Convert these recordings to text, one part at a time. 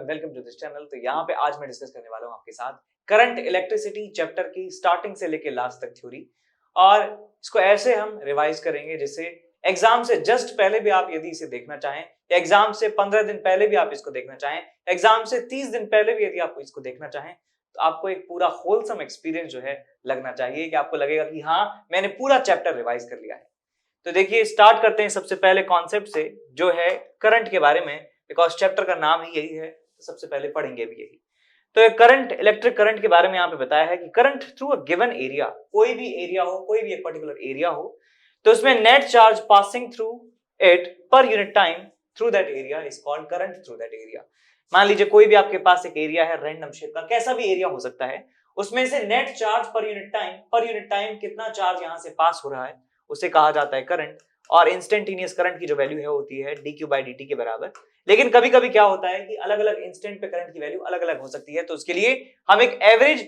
And welcome to this channel. तो यहाँ पे आज मैं डिस्कस करने वाला हूँ आपके साथ करंट इलेक्ट्रिसिटी चैप्टर की स्टार्टिंग से लेके लास्ट तक थ्योरी, और इसको ऐसे हम रिवाइज करेंगे जिससे एग्जाम से जस्ट पहले भी आप यदि इसे देखना चाहें, एग्जाम से 15 दिन पहले भी आप इसको देखना चाहें, एग्जाम से 30 दिन पहले भी यदि आप इसको देखना चाहें, तो आपको एक पूरा होलसम एक्सपीरियंस जो है लगना चाहिए कि आपको लगेगा कि हाँ मैंने पूरा चैप्टर रिवाइज कर लिया है। तो देखिए स्टार्ट करते हैं सबसे पहले कॉन्सेप्ट से, जो है करंट के बारे में, बिकॉज चैप्टर का नाम ही यही है, तो सबसे पहले पढ़ेंगे भी यही। तो एक करंट, इलेक्ट्रिक करंट के बारे में यहाँ पे बताया है कि current through a given area, कोई भी एरिया हो, कोई भी एक पर्टिकुलर एरिया हो, तो उसमें net charge passing through it पर unit time through that area is called current through that area. मान लीजिए कोई भी आपके पास एक एरिया है रैंडम शेप का, कैसा भी एरिया हो सकता है, उसमें से नेट चार्ज पर यूनिट टाइम कितना चार्ज यहाँ से पास हो रहा है उसे कहा जाता है करंट। और इंस्टेंटेनियस करंट की जो वैल्यू है होती है dq/dt के बराबर। लेकिन कभी कभी क्या होता है कि अलग अलग इंस्टेंट पे करंट की वैल्यू अलग अलग हो सकती है, तो उसके लिए हम एक एवरेज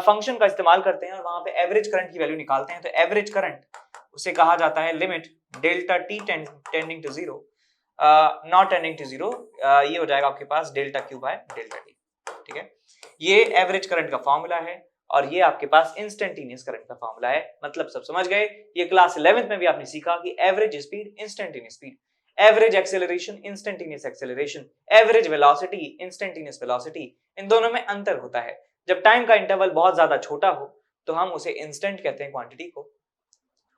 फंक्शन का इस्तेमाल करते हैं और वहां पे एवरेज करंट की वैल्यू निकालते हैं। तो एवरेज करंट उसे कहा जाता है limit delta T tending to zero, not tending to zero, ये हो जाएगा आपके पास डेल्टा q/डेल्टा टी। ठीक है, ये एवरेज करंट का फॉर्मूला है और ये आपके पास इंस्टेंटेनियस करंट का फॉर्मूला है। मतलब सब समझ गए। ये क्लास 11th में भी आपने सीखा कि average speed, instantaneous speed, average acceleration, instantaneous acceleration, average velocity, instantaneous velocity, इन दोनों में अंतर होता है। जब टाइम का इंटरवल बहुत ज्यादा छोटा हो तो हम उसे इंस्टेंट कहते हैं क्वांटिटी को,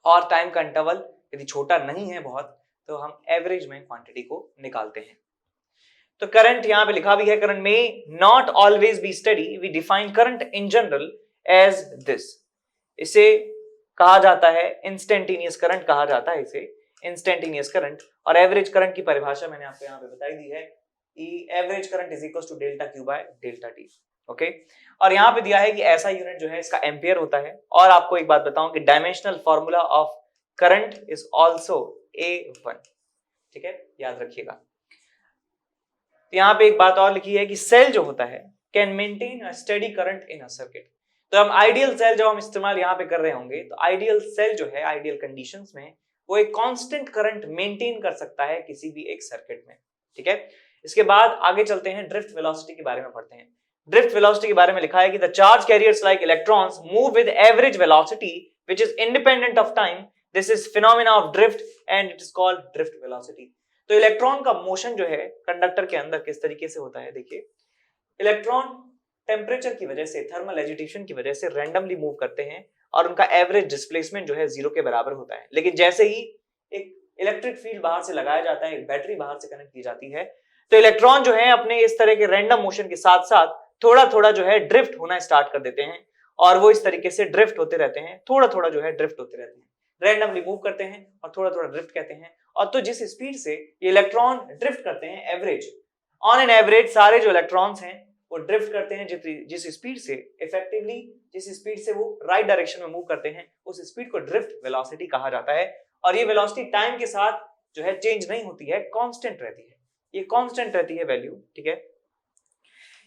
और टाइम का इंटरवल यदि छोटा नहीं है बहुत तो हम एवरेज में क्वांटिटी को निकालते हैं। तो करंट यहां पे लिखा भी है, करंट में not always be steady, we define current in general as this. इसे कहा जाता है इंस्टेंटेनियस करंट, कहा जाता है इसे इंस्टेंटेनियस करंट। और एवरेज करंट की परिभाषा मैंने आपको यहाँ पे बताई दी है कि average current is equal to delta q/डेल्टा टी। ओके, और यहाँ पे दिया है कि ऐसा यूनिट जो है इसका एम्पियर होता है। और आपको एक बात बताऊं कि dimensional formula of current is also A1। ठीक है, याद रखिएगा। तो यहाँ पे एक बात और लिखी है कि सेल जो होता है can maintain a steady current in a circuit. तो हम आइडियल सेल जब हम इस्तेमाल यहाँ पे कर रहे होंगे, तो आइडियल सेल जो है आइडियल कंडीशंस में वो एक कांस्टेंट करंट मेंटेन कर सकता है किसी भी एक सर्किट में। ठीक है, इसके बाद आगे चलते हैं, ड्रिफ्ट वेलोसिटी के बारे में पढ़ते हैं। ड्रिफ्ट वेलोसिटी के बारे में लिखा है कि the charge carriers like electrons move with average velocity which is independent of time. This is phenomena of drift and it is called drift velocity. तो इलेक्ट्रॉन का मोशन जो है कंडक्टर के अंदर किस तरीके से होता है, देखिए इलेक्ट्रॉन टेम्परेचर की वजह से, थर्मल एजिटेशन की वजह से रैंडमली मूव करते हैं और उनका एवरेज डिस्प्लेसमेंट जो है 0 के बराबर होता है। लेकिन जैसे ही एक इलेक्ट्रिक फील्ड बाहर से लगाया जाता है, एक बैटरी बाहर से कनेक्ट की जाती है, तो इलेक्ट्रॉन जो है अपने इस तरह के रैंडम मोशन के साथ साथ थोड़ा थोड़ा जो है ड्रिफ्ट होना स्टार्ट कर देते हैं, और वो इस तरीके से ड्रिफ्ट होते रहते हैं, थोड़ा थोड़ा जो है ड्रिफ्ट होते रहते हैं, रैंडमली मूव करते हैं और थोड़ा थोड़ा ड्रिफ्ट कहते हैं। और तो जिस स्पीड से ये इलेक्ट्रॉन ड्रिफ्ट करते हैं, एवरेज ऑन एन एवरेज सारे जो इलेक्ट्रॉन्स हैं वो ड्रिफ्ट करते हैं जिस स्पीड से, इफेक्टिवली जिस स्पीड से वो राइट डायरेक्शन में मूव करते हैं, उस स्पीड को ड्रिफ्ट वेलोसिटी कहा जाता है। और ये वेलोसिटी टाइम के साथ जो है चेंज नहीं होती है, कांस्टेंट रहती है, ये कांस्टेंट रहती है वैल्यू। ठीक है,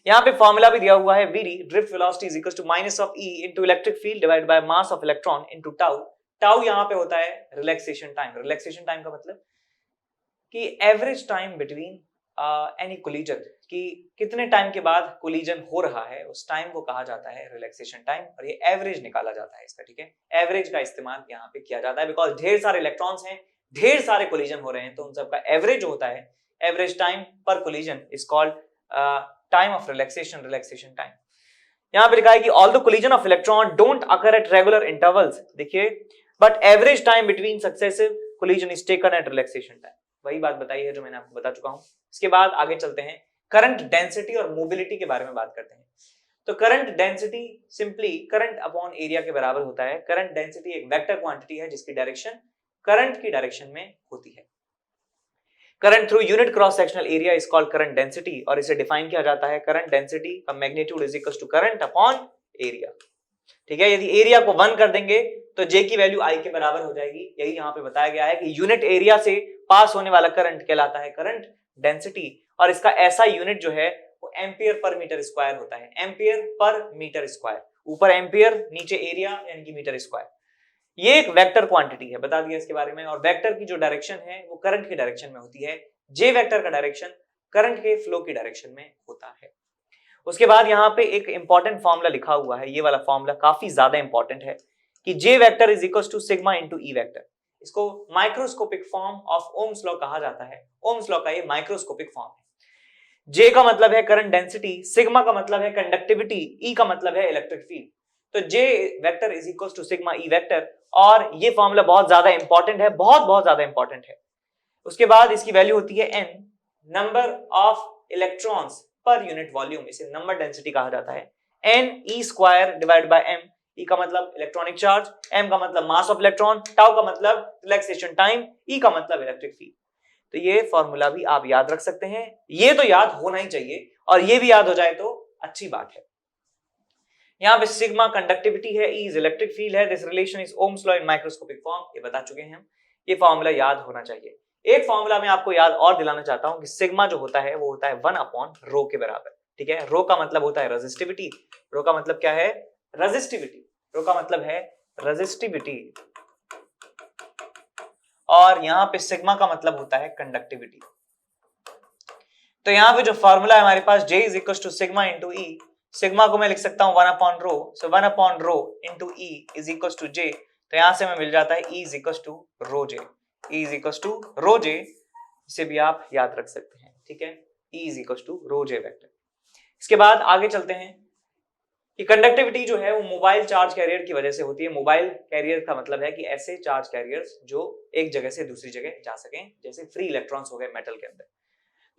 यहाँ पे फॉर्मूला भी दिया हुआ है, Vd drift velocity is equal to minus of E into electric field divided by mass of electron into tau. Tau यहाँ पे होता है रिलैक्सेशन टाइम। रिलैक्सेशन टाइम का मतलब कि average time between any collision, कि कितने टाइम के बाद कोलिजन हो रहा है, उस टाइम को कहा जाता है रिलैक्सेशन टाइम, और ये एवरेज निकाला जाता है इसका। ठीक है, एवरेज का इस्तेमाल यहाँ पे किया जाता है बिकॉज ढेर सारे इलेक्ट्रॉन्स हैं, ढेर सारे कोलिजन हो रहे हैं, तो उन सबका एवरेज होता है, average time per collision is called time of relaxation, relaxation time. यहाँ पे लिखा है कि all the collision of electron don't occur at regular intervals, देखिए, but average time between successive collision is taken at relaxation time. वही बात बताई है जो मैंने आपको बता चुका हूं। इसके बाद आगे चलते हैं, करंट डेंसिटी और मोबिलिटी के बारे में बात करते हैं। तो current density simply current upon area के बराबर होता है। करंट डेंसिटी एक वेक्टर क्वांटिटी है जिसकी डायरेक्शन करंट की डायरेक्शन में होती है। Current through unit cross sectional area is called current density, और इसे डिफाइन किया जाता है करंट डेंसिटी का magnitude is equal to current upon area. ठीक है, यदि एरिया को 1 कर देंगे तो J की वैल्यू I के बराबर हो जाएगी। यही यहाँ पे बताया गया है कि यूनिट एरिया से पास होने वाला करंट कहलाता है करंट डेंसिटी, और इसका ऐसा यूनिट जो है वो एम्पियर पर मीटर स्क्वायर होता है। एम्पियर पर मीटर स्क्वायर, ऊपर एम्पियर नीचे एरिया यानी कि मीटर स्क्वायर। ये एक वेक्टर क्वांटिटी है, बता दिया इसके बारे में। और वेक्टर की जो डायरेक्शन है वो करंट की डायरेक्शन में होती है। J वेक्टर का डायरेक्शन करंट के फ्लो की डायरेक्शन में होता है। उसके बाद यहाँ पे एक इंपॉर्टेंट फॉर्मूला लिखा हुआ है, ये वाला फॉर्मूला काफी ज्यादा इंपॉर्टेंट है कि J vector is equal to sigma into E vector. इसको microscopic form of Ohm's law कहा जाता है। ओम्स लॉ का ये माइक्रोस्कोपिक फॉर्म है। J का मतलब है करंट डेंसिटी, सिग्मा का मतलब है कंडक्टिविटी, E का मतलब है इलेक्ट्रिक फील्ड। तो J vector is equal to sigma E vector, और ये फॉर्मूला बहुत ज्यादा इंपॉर्टेंट है, बहुत ज्यादा इंपॉर्टेंट है। उसके बाद इसकी वैल्यू होती है n, number of electrons per unit volume, इसे नंबर डेंसिटी कहा जाता है। n e square divide by m, e का मतलब इलेक्ट्रॉनिक चार्ज, m का मतलब मास ऑफ इलेक्ट्रॉन, टाउ का मतलब रिलैक्सेशन टाइम, e का मतलब इलेक्ट्रिक फील्ड। तो ये फॉर्मूला भी आप याद रख सकते हैं, ये तो याद होना ही चाहिए, और ये भी याद हो जाए तो अच्छी बात है। यहाँ पे सिग्मा कंडक्टिविटी है, E इज इलेक्ट्रिक फील्ड है, this relation is Ohm's law in microscopic form, ये बता चुके हैं हम। ये फॉर्मूला याद होना चाहिए। एक फॉर्मूला मैं आपको याद और दिलाना चाहता हूं कि सिग्मा जो होता है वो होता है 1 अपॉन रो के बराबर, ठीक है। रो का मतलब होता है रेजिस्टिविटी, रो का मतलब क्या है, रेजिस्टिविटी, रो का मतलब है रेजिस्टिविटी, और यहाँ पे सिग्मा का मतलब होता है कंडक्टिविटी। तो यहाँ पे जो फॉर्मूला है हमारे पास J is equal to sigma into E, sigma को मैं लिख सकता हूँ 1 upon rho, so 1 upon rho into E is equal to J, तो यहां से हमें मिल जाता है E is equal to rho J, E is equal to rho J, इसे भी आप याद रख सकते हैं, ठीक है, E is equal to rho J vector. इसके बाद आगे चलते हैं कि कंडक्टिविटी जो है वो मोबाइल चार्ज कैरियर की वजह से होती है। मोबाइल कैरियर का मतलब है कि ऐसे चार्ज कैरियर्स जो एक जगह से दूसरी जगह जा सकें, जैसे फ्री इलेक्ट्रॉन्स हो गए मेटल के अंदर।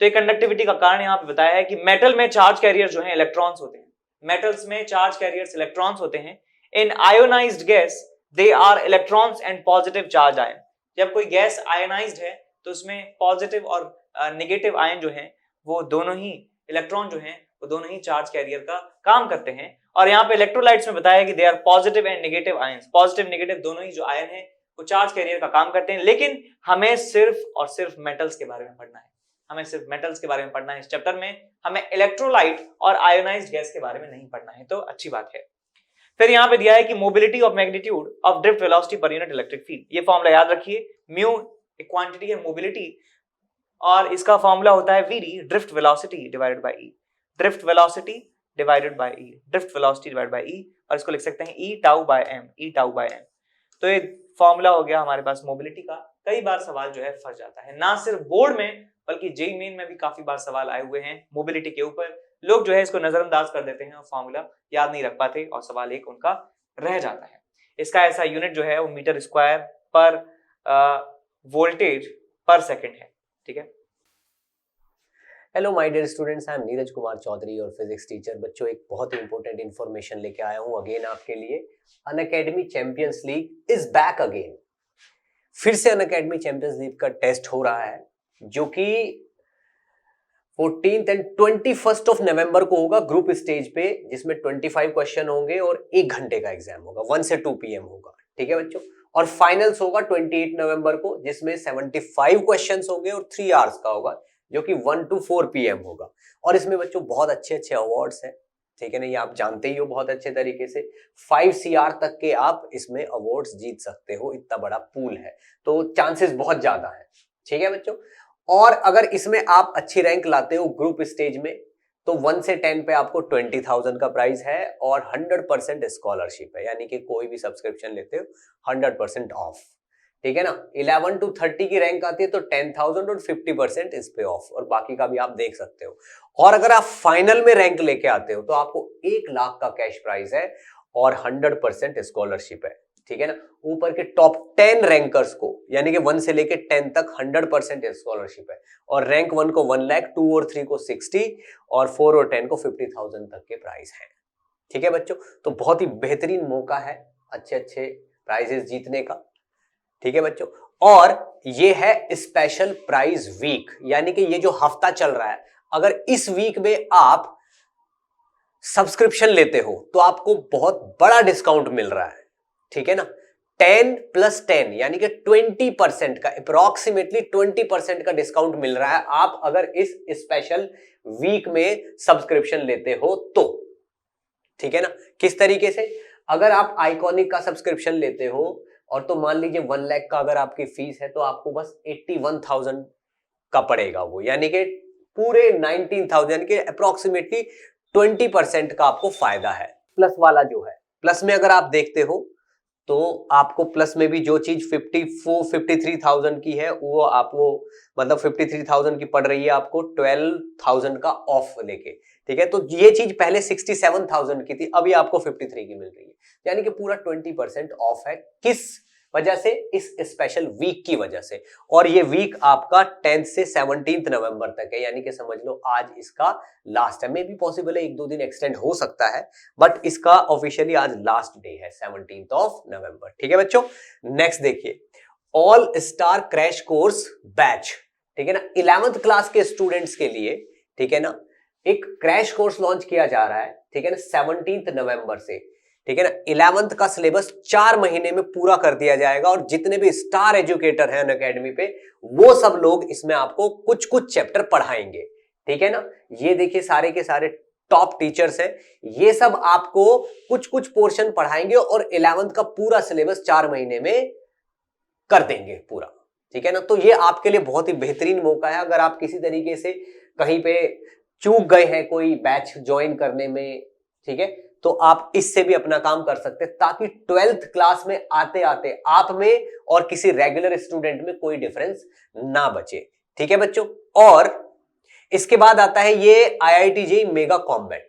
तो ये कंडक्टिविटी का कारण यहाँ पे बताया है कि मेटल में चार्ज कैरियर जो है इलेक्ट्रॉन्स होते हैं, मेटल्स में चार्ज कैरियर्स इलेक्ट्रॉन्स होते हैं। In ionized gas they are electrons and positive charge ion. जब कोई गैस आयोनाइज्ड है तो उसमें पॉजिटिव और नेगेटिव आयन जो है वो दोनों ही इलेक्ट्रॉन जो है वो दोनों ही चार्ज कैरियर का काम करते हैं। और यहाँ पे इलेक्ट्रोलाइट्स में बताया कि they are positive and negative ions, positive negative दोनों ही जो आयन है वो चार्ज कैरियर का काम करते हैं। लेकिन हमें सिर्फ और सिर्फ मेटल्स के बारे में पढ़ना है, हमें सिर्फ मेटल्स के बारे में पढ़ना है इस चैप्टर में, हमें इलेक्ट्रोलाइट और आयोनाइज्ड गैस के बारे में नहीं पढ़ना है, तो अच्छी बात है। फिर यहाँ पे दिया है कि mobility of magnitude of drift velocity per unit electric field, ये फॉर्मूला याद रखिए, म्यू एक क्वांटिटी है मोबिलिटी, और इसका फॉर्मूला होता है VD drift velocity divided by e, drift velocity divided by e, drift velocity divided by e, और इसको लिख सकते हैं e tau by m, e tau by m. तो ये फॉर्मूला हो गया हमारे पास मोबिलिटी का। कई बार सवाल जो है फंस जाता है, ना सिर्फ बोर्ड में बल्कि जेईई मेन में भी काफी बार सवाल आए हुए हैं मोबिलिटी के ऊपर। लोग जो है इसको नजरअंदाज कर देते हैं और फॉर्मूला याद नहीं रख पाते और सवाल एक उनका रह जाता है। इसका ऐसा यूनिट जो है वो मीटर स्क्वायर पर वोल्टेज पर सेकंड है, ठीक है। Hello my dear students, I am Neeraj Kumar Chaudhary your physics teacher. बच्चों, एक बहुत ही इंपॉर्टेंट इन्फॉर्मेशन लेके आया हूं अगेन आपके लिए। Unacademy champions league is back again. फिर से अनअकैडमी चैंपियंस लीग का टेस्ट हो रहा है, जो कि 14th and 21st of November को होगा ग्रुप स्टेज पे, जिसमें 25 क्वेश्चन होंगे और 1 घंटे का एग्जाम होगा, 1 से 2 PM होगा, ठीक है बच्चों। और फाइनल्स होगा 28 नवंबर को, जिसमें 75 क्वेश्चन होंगे और 3 आवर्स का होगा, जो कि 1 to 4 PM होगा। और इसमें बच्चों बहुत अच्छे अच्छे अवार्ड्स हैं, ठीक है ना, ये आप जानते ही हो बहुत अच्छे तरीके से। 5 CR तक के आप इसमें अवार्ड्स जीत सकते हो, इतना बड़ा पूल है, तो चांसेस बहुत ज्यादा है, ठीक है बच्चों। और अगर इसमें आप अच्छी रैंक लाते हो ग्रुप स्टेज में, तो 1 से 10 पे आपको 20,000 का प्राइस है और 100% स्कॉलरशिप है, यानी कि कोई भी सब्सक्रिप्शन लेते हो 100% ऑफ, ठीक है ना। 11 to 30 की रैंक आती है तो 10,000 और 50% इस पे ऑफ, और बाकी का भी आप देख सकते हो। और अगर आप फाइनल में रैंक लेके आते हो तो आपको 1 लाख का कैश प्राइज है और 100% स्कॉलरशिप है, ठीक है ना। ऊपर के टॉप 10 रैंकर्स को, यानी कि 1 से लेके 10 तक 100% स्कॉलरशिप है, और रैंक 1 को 1 लाख, 2 और 3 को 60, और 4 और 10 को 50,000 तक के प्राइस हैं, ठीक है बच्चों। तो बहुत ही बेहतरीन मौका है अच्छे अच्छे प्राइजेस जीतने का, ठीक है बच्चों। और ये है स्पेशल प्राइज वीक, यानी कि ये जो हफ्ता चल रहा है, अगर इस वीक में आप सब्सक्रिप्शन लेते हो तो आपको बहुत बड़ा डिस्काउंट मिल रहा है, ठीक है ना। 10 + 10 यानी कि 20% का, अप्रोक्सीमेटली 20% का डिस्काउंट मिल रहा है आप अगर इस स्पेशल वीक में सब्सक्रिप्शन लेते हो तो, ठीक है ना। किस तरीके से, अगर आप आइकॉनिक का सब्सक्रिप्शन लेते हो और तो मान लीजिए 1 लाख का अगर आपकी फीस है, तो आपको बस 81,000 का पड़ेगा वो, यानी कि पूरे 19,000 के अप्रोक्सीमेटली 20% का आपको फायदा है। प्लस वाला जो है, प्लस में अगर आप देखते हो तो आपको प्लस में भी जो चीज 53,000 की है वो आपको मतलब 53,000 की पड़ रही है आपको 12,000 का ऑफ लेके, ठीक है। तो ये चीज पहले 67,000 की थी, अभी आपको 53 की मिल रही है, यानी कि पूरा 20% ऑफ है। किस वजह से? इस स्पेशल वीक की वजह से। और ये वीक आपका 10 से 17 नवंबर तक है, यानी कि समझ लो आज इसका लास्ट है। मे भी पॉसिबल है 1-2 दिन एक्सटेंड हो सकता है, बट इसका ऑफिशियली आज लास्ट डे है 17 नवंबर, ठीक है बच्चों। नेक्स्ट देखिए, all star crash course batch, ठीक है ना, 11th क्लास के स्टूडेंट्स के लिए, ठीक है ना, एक क्रैश कोर्स लॉन्च किया जा रहा है, ठीक है ना, 17 नवंबर से, ठीक है ना। 11th का सिलेबस 4 महीने में पूरा कर दिया जाएगा और जितने भी स्टार एजुकेटर हैं अनअकैडमी पे वो सब लोग इसमें आपको कुछ कुछ चैप्टर पढ़ाएंगे, ठीक है ना। ये देखिए सारे के सारे टॉप टीचर्स हैं, ये सब आपको कुछ कुछ पोर्शन पढ़ाएंगे और 11th का पूरा सिलेबस 4 महीने में कर देंगे पूरा, ठीक है ना। तो ये आपके लिए बहुत ही बेहतरीन मौका है। अगर आप किसी तरीके से कहीं पे चूक गए हैं कोई बैच ज्वाइन करने में, ठीक है, तो आप इससे भी अपना काम कर सकते हैं, ताकि 12th क्लास में आते आते आप में और किसी रेगुलर स्टूडेंट में कोई डिफरेंस ना बचे, ठीक है बच्चों। और इसके बाद आता है ये IIT JEE मेगा कॉम्बैट।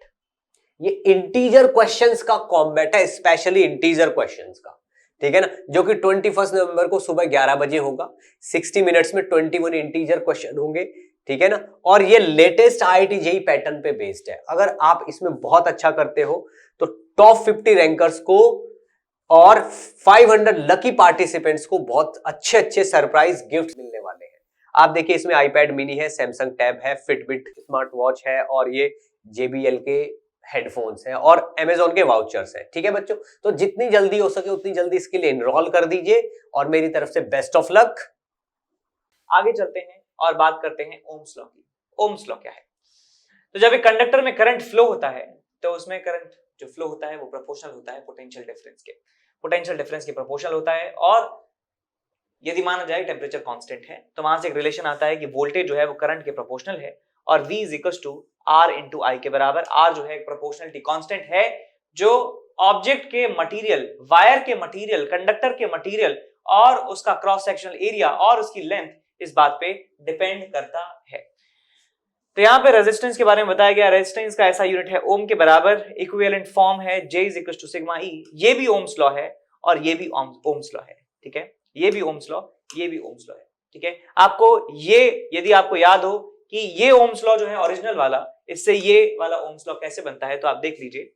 ये इंटीजर क्वेश्चंस का कॉम्बैट है, स्पेशली इंटीजर क्वेश्चंस का, ठीक है ना, जो कि 21 नवंबर को सुबह 11 बजे होगा। 60 मिनट्स में 21 इंटीजर क्वेश्चन होंगे, ठीक है ना। और ये लेटेस्ट IIT JEE पैटर्न पे बेस्ड है। अगर आप इसमें बहुत अच्छा करते हो तो टॉप 50 रैंकर्स को और 500 लकी पार्टिसिपेंट्स को बहुत अच्छे अच्छे सरप्राइज गिफ्ट मिलने वाले हैं। आप देखिए इसमें आईपैड मिनी है, सैमसंग टैब है, फिटबिट स्मार्ट वॉच है और ये JBL के हेडफोन्स हैं और Amazon के वाउचर्स हैं, ठीक है बच्चों। तो जितनी जल्दी हो सके उतनी जल्दी इसके लिए एनरोल कर दीजिए और मेरी तरफ से बेस्ट ऑफ लक। आगे चलते हैं और बात करते हैं ओम्स लॉ की। ओम्स लॉ क्या है? तो जब एक कंडक्टर में करंट फ्लो होता है तो उसमें करंट जो फ्लो होता है वो प्रोपोर्शनल होता है पोटेंशियल डिफरेंस के प्रोपोर्शनल होता है। और यदि माना जाए टेम्परेचर कांस्टेंट है तो वहां से एक रिलेशन आता है कि वोल्टेज जो है वो करंट के प्रोपोर्शनल है और V is equal to R into I के बराबर। R जो है एक प्रोपोर्शनलिटी कांस्टेंट है जो ऑब्जेक्ट के मटेरियल, वायर के मटेरियल, कंडक्टर के मटेरियल और उसका क्रॉस सेक्शनल एरिया और उसकी लेंथ इस बात पे डिपेंड करता है। तो यहाँ पे रेजिस्टेंस के बारे में बताया गया, रेजिस्टेंस का ऐसा यूनिट है ओम के बराबर, इक्विवेलेंट फॉर्म है J is equal to sigma E। ये भी ओम्स लॉ है और ये भी ओम्स लॉ है, ठीक है, ये भी ओम्स लॉ, ये भी ओम्स लॉ है, ठीक है। आपको ये यदि आपको याद हो कि ये ओम्स लॉ जो है ओरिजिनल वाला, इससे ये वाला ओम्स लॉ कैसे बनता है तो आप देख लीजिए।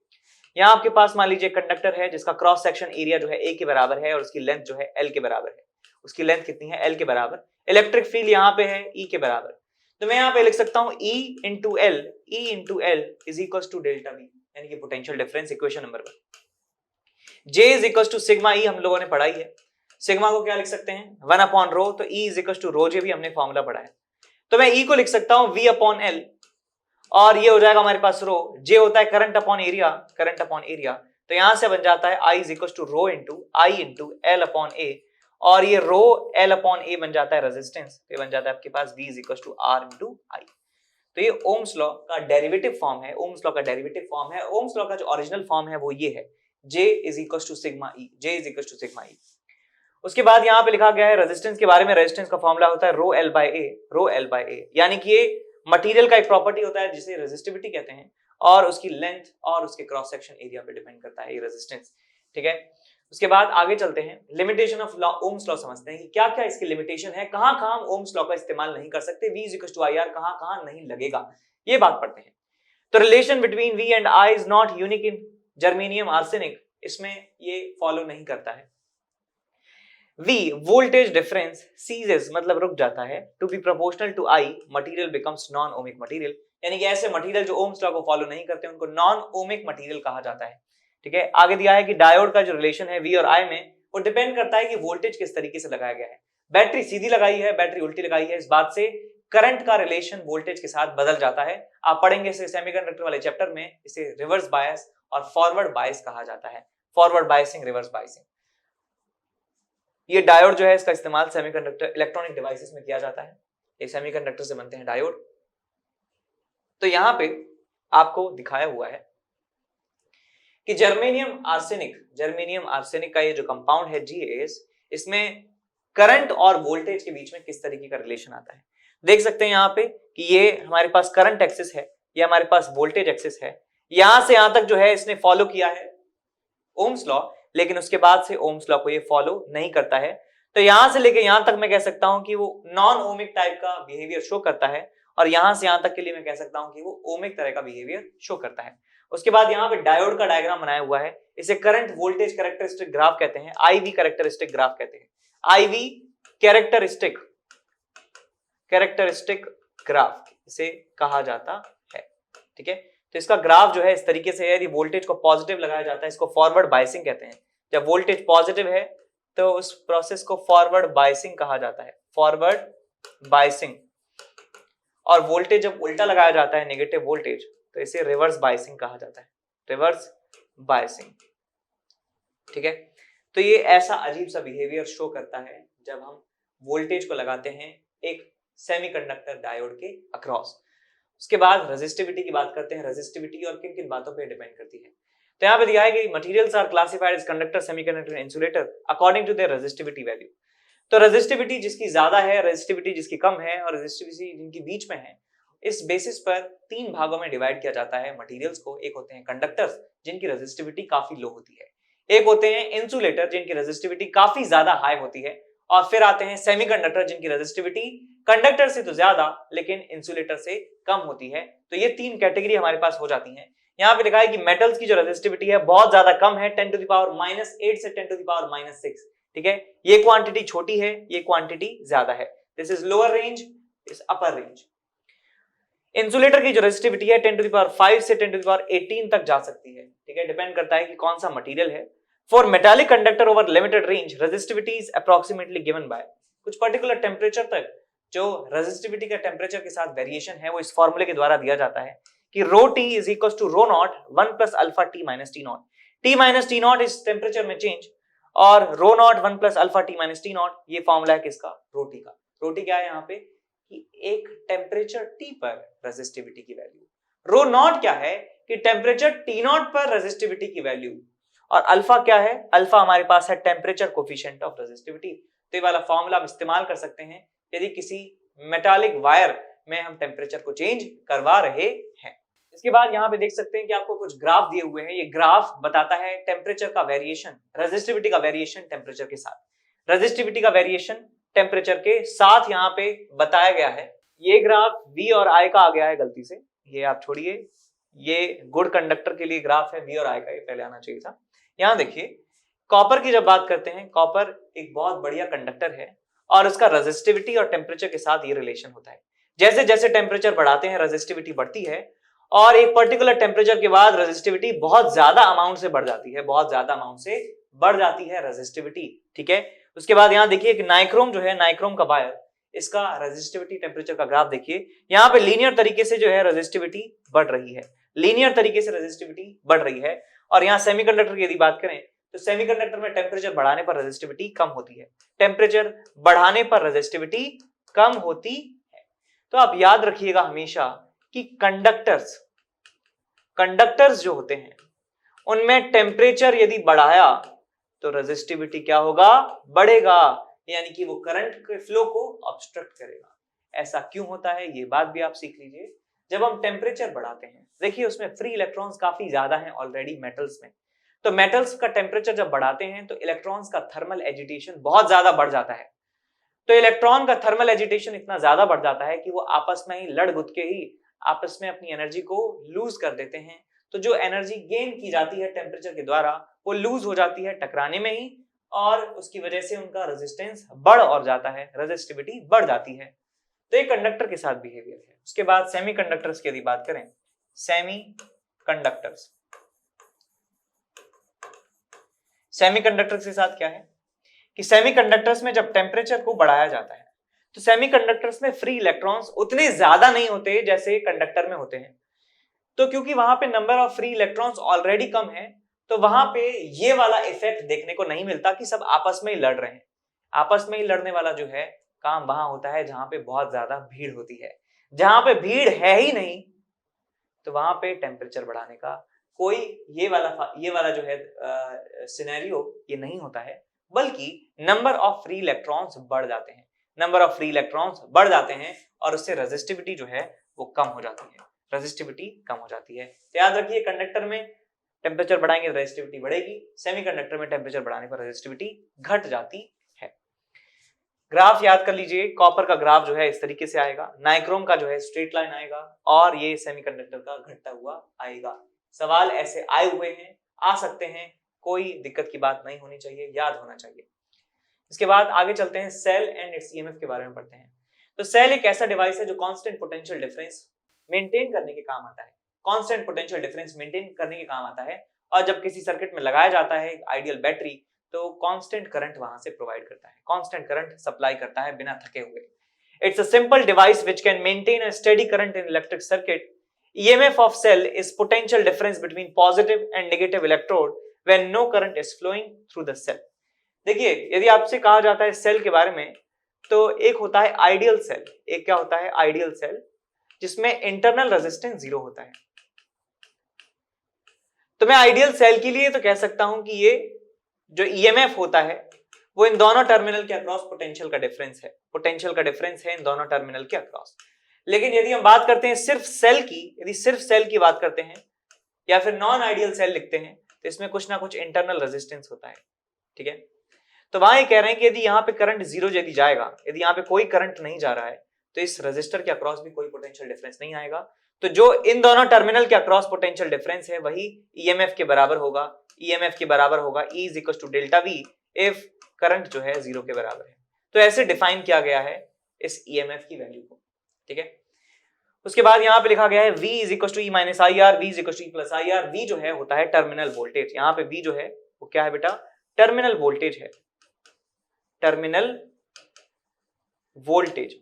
यहाँ आपके पास मान लीजिए कंडक्टर है जिसका क्रॉस सेक्शन एरिया जो है A के बराबर है और उसकी लेंथ जो है L के बराबर है। उसकी लेंथ कितनी है? L के बराबर। इलेक्ट्रिक फील्ड यहाँ पे है E के बराबर, तो मैं यहाँ पे लिख सकता हूँ E into L is equal to delta V, यानी कि potential difference, equation number 1। J is equal to sigma E हम लोगों ने पढ़ाई है। सिग्मा को क्या लिख सकते हैं? 1 अपॉन रो, तो E is equal to rho J भी हमने फॉर्मूला पढ़ा है। तो मैं E को लिख सकता हूँ V अपॉन L और ये हो जाएगा हमारे पास रो। J होता है करंट अपॉन एरिया, तो यहां से बन जाता है I is equal to rho into I into L upon A और ये रो L अपॉन ए बन जाता है रेजिस्टेंस, तो ये बन जाता है आपके पास V is equal to R into I. तो ये ओम्स लॉ का डेरिवेटिव फॉर्म है, ओम्स लॉ का जो ओरिजिनल फॉर्म है वो ये है, J is equal to sigma E। उसके बाद यहाँ पे लिखा गया है रेजिस्टेंस के बारे में। रेजिस्टेंस का फॉर्मूला होता है रो एल बाय ए, यानी कि ये मटेरियल का एक प्रॉपर्टी होता है जिसे रेजिस्टिविटी कहते हैं और उसकी लेंथ और उसके क्रॉस सेक्शन एरिया पे डिपेंड करता है ये रेजिस्टेंस, ठीक है। उसके बाद आगे चलते हैं, limitation of law, Ohm's law समझते हैं कि क्या क्या इसकी लिमिटेशन है, कहां कहां हम ओम्स लॉ का इस्तेमाल नहीं कर सकते, V is equal to IR कहां कहां नहीं लगेगा, ये बात पढ़ते हैं। तो relation between V and I is not unique in germanium arsenic, इसमें ये फॉलो नहीं करता है। V वोल्टेज डिफरेंस सीजेस मतलब रुक जाता है, to be proportional to I material becomes non ohmic material, यानी कि ऐसे मटेरियल जो ओम्स लॉ को फॉलो नहीं करते उनको नॉन ओमिक मटेरियल कहा जाता है, ठीक है। आगे दिया है कि डायोड का जो रिलेशन है V और I में वो डिपेंड करता है कि वोल्टेज किस तरीके से लगाया गया है। बैटरी सीधी लगाई है, बैटरी उल्टी लगाई है, इस बात से करंट का रिलेशन वोल्टेज के साथ बदल जाता है। आप पढ़ेंगे इसे सेमीकंडक्टर वाले चैप्टर में, इसे रिवर्स बायस और फॉरवर्ड बायस कहा जाता है, फॉरवर्ड बायसिंग, रिवर्स बायसिंग। ये डायोड जो है इसका इस्तेमाल सेमीकंडक्टर इलेक्ट्रॉनिक डिवाइसेस में किया जाता है। ये सेमीकंडक्टर से बनते हैं डायोड। तो यहां पे आपको दिखाया हुआ है कि जर्मेनियम आर्सेनिक का ये जो कंपाउंड है GaAs, इसमें करंट और वोल्टेज के बीच में किस तरीके का रिलेशन आता है। देख सकते हैं यहाँ पे कि ये हमारे पास करंट एक्सिस है, ये हमारे पास वोल्टेज एक्सिस है। यहां से यहां तक जो है इसने फॉलो किया है ओम्स लॉ, लेकिन उसके बाद से ओम्स लॉ को ये फॉलो नहीं करता है। तो यहां से लेके यहां तक मैं कह सकता हूं कि वो नॉन ओमिक टाइप का बिहेवियर शो करता है, और यहां से यहां तक के लिए मैं कह सकता हूं कि वो ओमिक तरह का बिहेवियर शो करता है। उसके बाद यहाँ पे डायोड का डायग्राम बनाया हुआ है, इसे करंट वोल्टेज कैरेक्टरिस्टिक ग्राफ कहते हैं, IV कैरेक्टरिस्टिक ग्राफ कहते हैं, IV कैरेक्टरिस्टिक ग्राफ इसे कहा जाता है। ठीक है, तो इसका ग्राफ जो है इस तरीके से है। यदि वोल्टेज को पॉजिटिव लगाया जाता है, इसको फॉरवर्ड बायसिंग कहते हैं। जब वोल्टेज पॉजिटिव है तो उस प्रोसेस को फॉरवर्ड बायसिंग कहा जाता है, फॉरवर्ड बायसिंग। और वोल्टेज जब उल्टा लगाया जाता है, नेगेटिव वोल्टेज, तो इसे रिवर्स बायसिंग कहा जाता है, रिवर्स बायसिंग। ठीक है, तो ये ऐसा अजीब सा बिहेवियर शो करता है जब हम वोल्टेज को लगाते हैं एक सेमीकंडक्टर डायोड के अक्रॉस। उसके बाद रेजिस्टिविटी की बात करते हैं। रेजिस्टिविटी और किन किन बातों पे डिपेंड करती है, तो यहाँ पे दिया है कि materials are classified as conductor, semiconductor, insulator according to their resistivity value. तो रेजिस्टिविटी जिसकी ज्यादा है, रेजिस्टिविटी जिसकी कम है, और रेजिस्टिविटी जिनकी बीच में है, इस बेसिस पर 3 भागों में डिवाइड किया जाता है मटेरियल्स को। एक होते हैं कंडक्टर्स जिनकी रेजिस्टिविटी काफी लो होती है, एक होते हैं इंसुलेटर जिनकी रेजिस्टिविटी काफी ज्यादा हाई होती है, और फिर आते हैं सेमीकंडक्टर जिनकी रेजिस्टिविटी कंडक्टर से तो ज्यादा लेकिन इंसुलेटर से कम होती है। तो ये 3 कैटेगरी हमारे पास हो जाती हैं। यहाँ पे लिखा है कि मेटल्स की जो रेजिस्टिविटी है बहुत ज्यादा कम है, 10 टू द पावर -8 से 10 टू द पावर -6। ठीक है, ये क्वांटिटी छोटी है, ये क्वांटिटी ज्यादा है। This is lower range, is upper range. Insulator की जो रेजिस्टिविटी है 10 टू द पावर 5 से 10 टू द पावर 18 तक जा सकती है। ठीक है, डिपेंड करता है कि कौन सा मटेरियल है। For metallic conductor over limited range resistivity is approximately given by, कुछ पर्टिकुलर टेम्परेचर तक जो रेजिस्टिविटी का टेम्परेचर के साथ वेरिएशन है वो इस फॉर्मूले के द्वारा दिया जाता है कि rho t is equal to rho not 1 plus alpha t minus t not. T minus t not इस टेम्परेचर में चेंज, और rho not 1 plus alpha t minus t not ये फॉर्मूला है किसका, रोटी का। रोटी क्या है यहाँ पे कि एक टेम्परेचर टी पर रेजिस्टिविटी की वैल्यू। रो नॉट क्या है कि टेम्परेचर टी नॉट पर रेजिस्टिविटी की वैल्यू, और अल्फा क्या है, अल्फा हमारे पास है टेम्परेचर कोफिशिएंट ऑफ रेजिस्टिविटी। तो ये वाला फॉर्मूला हम इस्तेमाल कर सकते हैं यदि किसी मेटालिक वायर में हम टेम्परेचर को चेंज करवा रहे हैं। इसके बाद यहाँ पे देख सकते हैं कि आपको कुछ ग्राफ दिए हुए हैं। ये ग्राफ बताता है टेम्परेचर का वेरिएशन, रेजिस्टिविटी का वेरिएशन टेम्परेचर के साथ। रेजिस्टिविटी का वेरिएशन टेम्परेचर के साथ यहाँ पे बताया गया है। ये ग्राफ V और I का आ गया है गलती से, ये आप छोड़िए, ये गुड कंडक्टर के लिए ग्राफ है V और I का, ये पहले आना चाहिए था। यहाँ देखिए, कॉपर की जब बात करते हैं, कॉपर एक बहुत बढ़िया कंडक्टर है और उसका रेजिस्टिविटी और टेम्परेचर के साथ ये रिलेशन होता है। जैसे जैसे टेम्परेचर बढ़ाते हैं रेजिस्टिविटी बढ़ती है, और एक पर्टिकुलर टेम्परेचर के बाद रेजिस्टिविटी बहुत ज्यादा अमाउंट से बढ़ जाती है, बहुत ज्यादा अमाउंट से बढ़ जाती है रेजिस्टिविटी। ठीक है, उसके बाद यहाँ देखिए कि नाइक्रोम जो है, नाइक्रोम का वायर, इसका रेजिस्टिविटी टेम्परेचर का ग्राफ देखिए। यहाँ पे लीनियर तरीके से जो है रेजिस्टिविटी बढ़ रही है, लीनियर तरीके से रेजिस्टिविटी बढ़ रही है। और यहाँ सेमीकंडक्टर की यदि बात करें तो सेमीकंडक्टर में टेम्परेचर बढ़ाने पर रेजिस्टिविटी कम होती है, टेम्परेचर बढ़ाने पर रेजिस्टिविटी कम होती है। तो आप याद रखिएगा हमेशा कि कंडक्टर्स जो होते हैं उनमें टेम्परेचर यदि बढ़ाया तो रेजिस्टिविटी क्या होगा, बढ़ेगा, यानी कि वो करंट के फ्लो को ऑब्स्ट्रक्ट करेगा। ऐसा क्यों होता है ये बात भी आप सीख लीजिए। जब हम टेम्परेचर बढ़ाते हैं, देखिए उसमें फ्री इलेक्ट्रॉन्स काफी ज्यादा हैं ऑलरेडी मेटल्स में, तो मेटल्स का टेम्परेचर जब बढ़ाते हैं तो इलेक्ट्रॉन्स का थर्मल एजिटेशन बहुत ज्यादा बढ़ जाता है। तो इलेक्ट्रॉन का थर्मल एजिटेशन इतना ज्यादा बढ़ जाता है कि वो आपस में ही लड़ गुद के ही आपस में अपनी एनर्जी को लूज कर देते हैं। तो जो एनर्जी गेन की जाती है टेम्परेचर के द्वारा वो लूज हो जाती है टकराने में ही, और उसकी वजह से उनका रेजिस्टेंस बढ़ और जाता है, रेजिस्टिविटी बढ़ जाती है। तो ये कंडक्टर के साथ बिहेवियर है। उसके बाद सेमीकंडक्टर्स की यदि बात करें, सेमीकंडक्टर्स के साथ क्या है कि सेमीकंडक्टर्स में जब टेम्परेचर को बढ़ाया जाता है तो सेमीकंडक्टर्स में फ्री इलेक्ट्रॉन्स उतने ज्यादा नहीं होते जैसे कंडक्टर में होते हैं। तो क्योंकि वहां पे number of free electrons already कम है, तो वहां पे ये वाला इफेक्ट देखने को नहीं मिलता कि सब आपस में ही लड़ रहे हैं। आपस में ही लड़ने वाला जो है काम वहां होता है जहां पे बहुत ज्यादा भीड़ होती है। जहां पे भीड़ है ही नहीं तो वहां पे टेम्परेचर बढ़ाने का कोई ये वाला जो है सिनेरियो ये नहीं होता है, बल्कि नंबर ऑफ फ्री इलेक्ट्रॉन्स बढ़ जाते हैं। नंबर ऑफ फ्री इलेक्ट्रॉन्स बढ़ जाते हैं और उससे रेजिस्टिविटी जो है वो कम हो जाती है, रेजिस्टिविटी कम हो जाती है। तो याद रखिए, कंडक्टर में टेम्परेचर बढ़ाएंगे तो रेजिस्टिविटी बढ़ेगी, सेमीकंडक्टर में टेम्परेचर बढ़ाने पर रेजिस्टिविटी घट जाती है। ग्राफ याद कर लीजिए, कॉपर का ग्राफ जो है इस तरीके से आएगा, नाइक्रोम का जो है स्ट्रेट लाइन आएगा और ये सेमीकंडक्टर का घटता हुआ आएगा। सवाल ऐसे आए हुए हैं, आ सकते हैं, कोई दिक्कत की बात नहीं होनी चाहिए, याद होना चाहिए। इसके बाद आगे चलते हैं, सेल एंड इट्स ईएमएफ के बारे में पढ़ते हैं। तो सेल एक ऐसा डिवाइस है जो कांस्टेंट पोटेंशियल डिफरेंस मेंटेन करने के काम आता है, कांस्टेंट पोटेंशियल डिफरेंस मेंटेन करने के काम आता है। और जब किसी सर्किट में लगाया जाता है आइडियल बैटरी, तो कांस्टेंट करंट वहां से प्रोवाइड करता है, कांस्टेंट करंट सप्लाई करता है बिना थके हुए। It's a simple device which can maintain a steady current in electric circuit. EMF of cell is potential difference between positive and negative electrode when no current is flowing through the cell। देखिए, यदि आपसे कहा जाता है cell के बारे में, तो एक होता है आइडियल सेल, एक क्या होता है आइडियल सेल, जिसमें इंटरनल रेजिस्टेंस 0 होता है। तो मैं आइडियल सेल के लिए तो कह सकता हूं कि ये जो EMF होता है वो इन दोनों टर्मिनल के अक्रॉस पोटेंशियल का डिफरेंस है, पोटेंशियल का डिफरेंस है इन दोनों टर्मिनल के अक्रॉस। लेकिन यदि हम बात करते हैं सिर्फ सेल की, यदि सिर्फ सेल की बात करते हैं या फिर नॉन आइडियल सेल लिखते हैं, तो इसमें कुछ ना कुछ इंटरनल रेजिस्टेंस होता है, ठीक है। तो वहां ये कह रहे हैं कि यदि यहाँ पे करंट 0 यदि जाएगा, यदि यहाँ पे कोई करंट नहीं जा रहा है, तो इस रेजिस्टर के अक्रॉस भी कोई पोटेंशियल डिफरेंस नहीं आएगा। तो जो इन दोनों टर्मिनल के अक्रॉस पोटेंशियल डिफरेंस है वही EMF के बराबर होगा, EMF के बराबर होगा E is equal to delta V if current जो है 0 के बराबर है। तो ऐसे डिफाइन किया गया है इस EMF की वैल्यू को, ठीक है। उसके बाद यहां पे लिखा गया है V is equal to E minus IR, V is equal to E plus IR। V जो है होता है टर्मिनल वोल्टेज, यहाँ पे V जो है वो क्या है बेटा, टर्मिनल वोल्टेज है, टर्मिनल वोल्टेज,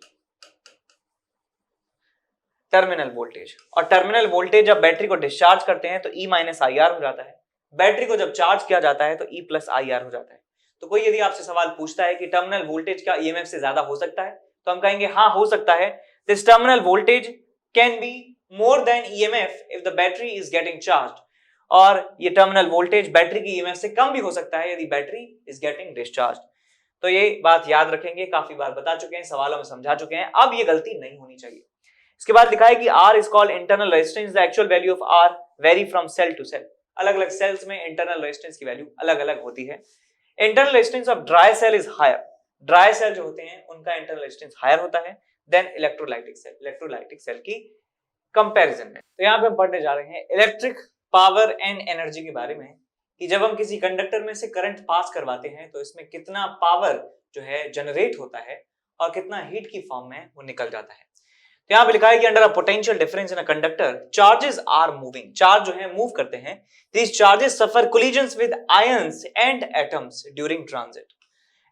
टर्मिनल वोल्टेज। और टर्मिनल वोल्टेज जब बैटरी को डिस्चार्ज करते हैं तो E माइनस IR हो जाता है, बैटरी को जब चार्ज किया जाता है तो E प्लस IR हो जाता है। तो कोई यदि आपसे सवाल पूछता है कि टर्मिनल वोल्टेज क्या EMF से ज्यादा हो सकता है, तो हम कहेंगे हाँ हो सकता है। This terminal voltage can be more than EMF if the battery is getting charged. और ये टर्मिनल वोल्टेज बैटरी की EMF से कम भी हो सकता है यदि बैटरी इज गेटिंग डिस्चार्ज्ड। तो ये बात याद रखेंगे, काफी बार बता चुके हैं, सवालों में समझा चुके हैं, अब ये गलती नहीं होनी चाहिए। इसके बाद लिखा है कि R is called internal resistance, the actual value of R vary from cell to cell. अलग अलग सेल्स में इंटरनल रेजिस्टेंस की वैल्यू अलग अलग होती है। Internal resistance of dry cell is higher, dry cell जो होते हैं उनका इंटरनल रेजिस्टेंस हायर होता है than electrolytic cell, electrolytic cell की कंपैरिजन में। तो यहाँ पे हम पढ़ने जा रहे हैं इलेक्ट्रिक पावर एंड एनर्जी के बारे में, कि जब हम किसी कंडक्टर में से करंट पास करवाते हैं तो इसमें कितना पावर जो है जनरेट होता है और कितना हीट की फॉर्म में वो निकल जाता है। तो यहाँ पे लिखा है कि under a potential difference in a conductor charges are moving, charge जो है मूव करते हैं। These charges suffer collisions with ions and atoms during transit.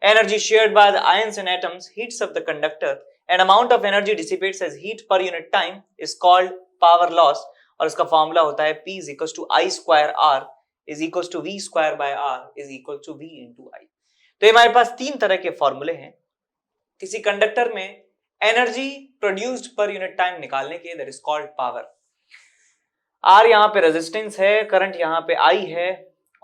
Energy shared by the ions and atoms heats up the conductor and amount of energy dissipates as heat per unit time is called power loss. और इसका formula होता है P is equal to I square R is equal to V square by R is equal to V into I। तो ये हमारे पास तीन तरह के फॉर्मूले हैं किसी कंडक्टर में एनर्जी प्रोड्यूस्ड पर यूनिट टाइम निकालने के, that is called power. R यहाँ पे रेजिस्टेंस है, करंट यहाँ पे I है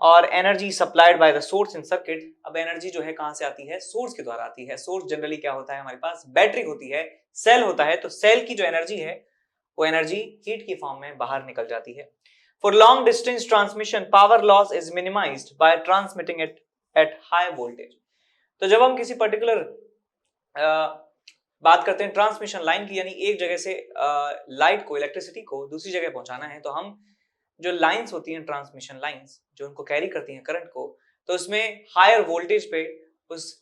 और energy supplied by the source in circuit. अब एनर्जी जो है कहां से आती है, सोर्स के द्वारा आती है। सोर्स जनरली क्या होता है हमारे पास, बैटरी होती है, सेल होता है। तो सेल की जो एनर्जी है वो एनर्जी हीट की फॉर्म में बाहर निकल जाती है। For long distance transmission power loss is minimised by transmitting it at high voltage. तो जब हम किसी पर्टिकुलर बात करते हैं ट्रांसमिशन लाइन की, यानी एक जगह से लाइट को, इलेक्ट्रिसिटी को दूसरी जगह पहुंचाना है, तो हम जो लाइंस होती हैं, ट्रांसमिशन लाइंस जो उनको कैरी करती हैं करंट को, तो उसमें हायर वोल्टेज पे उस